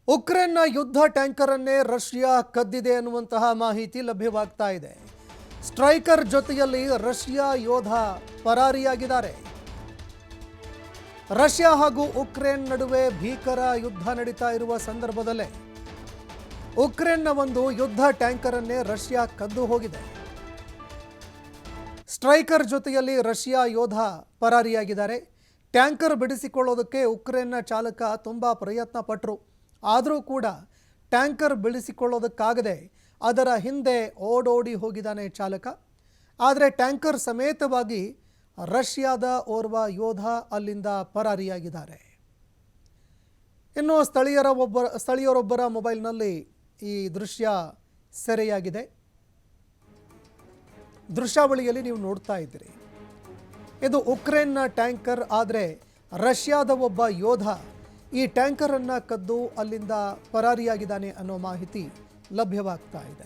ಉಕ್ರೇನ್ನ ಯುದ್ಧ ಟ್ಯಾಂಕರ್ ಅನ್ನೇ ರಷ್ಯಾ ಕದ್ದಿದೆ ಅನ್ನುವಂತಹ ಮಾಹಿತಿ ಲಭ್ಯವಾಗ್ತಾ ಇದೆ. ಸ್ಟ್ರೈಕರ್ ಜೊತೆಯಲ್ಲಿ ರಷ್ಯಾ ಯೋಧ ಪರಾರಿಯಾಗಿದ್ದಾರೆ. ರಷ್ಯಾ ಹಾಗೂ ಉಕ್ರೇನ್ ನಡುವೆ ಭೀಕರ ಯುದ್ಧ ನಡೀತಾ ಇರುವ ಸಂದರ್ಭದಲ್ಲೇ ಉಕ್ರೇನ್ನ ಒಂದು ಯುದ್ಧ ಟ್ಯಾಂಕರ್ ಅನ್ನೇ ರಷ್ಯಾ ಕದ್ದು ಹೋಗಿದೆ. ಸ್ಟ್ರೈಕರ್ ಜೊತೆಯಲ್ಲಿ ರಷ್ಯಾ ಯೋಧ ಪರಾರಿಯಾಗಿದ್ದಾರೆ. ಟ್ಯಾಂಕರ್ ಬಿಡಿಸಿಕೊಳ್ಳೋದಕ್ಕೆ ಉಕ್ರೇನ್ನ ಚಾಲಕ ತುಂಬ ಪ್ರಯತ್ನ ಪಟ್ಟರು. ಆದರೂ ಕೂಡ ಟ್ಯಾಂಕರ್ ಬಿಡಿಸಿಕೊಳ್ಳೋದಕ್ಕಾಗದೆ ಅದರ ಹಿಂದೆ ಓಡೋಡಿ ಹೋಗಿದ್ದಾನೆ ಚಾಲಕ. ಆದರೆ ಟ್ಯಾಂಕರ್ ಸಮೇತವಾಗಿ ರಷ್ಯಾದ ಓರ್ವ ಯೋಧ ಅಲ್ಲಿಂದ ಪರಾರಿಯಾಗಿದ್ದಾರೆ. ಇನ್ನು ಸ್ಥಳೀಯರೊಬ್ಬರ ಮೊಬೈಲ್ನಲ್ಲಿ ಈ ದೃಶ್ಯ ಸೆರೆಯಾಗಿದೆ. ದೃಶ್ಯಾವಳಿಯಲ್ಲಿ ನೀವು ನೋಡ್ತಾ ಇದ್ದೀರಿ. ಇದು ಉಕ್ರೇನ್ನ ಟ್ಯಾಂಕರ್, ಆದರೆ ರಷ್ಯಾದ ಒಬ್ಬ ಯೋಧ ಈ ಟ್ಯಾಂಕರನ್ನು ಕದ್ದು ಅಲ್ಲಿಂದ ಪರಾರಿಯಾಗಿದ್ದಾನೆ ಅನ್ನೋ ಮಾಹಿತಿ ಲಭ್ಯವಾಗ್ತಾ ಇದೆ.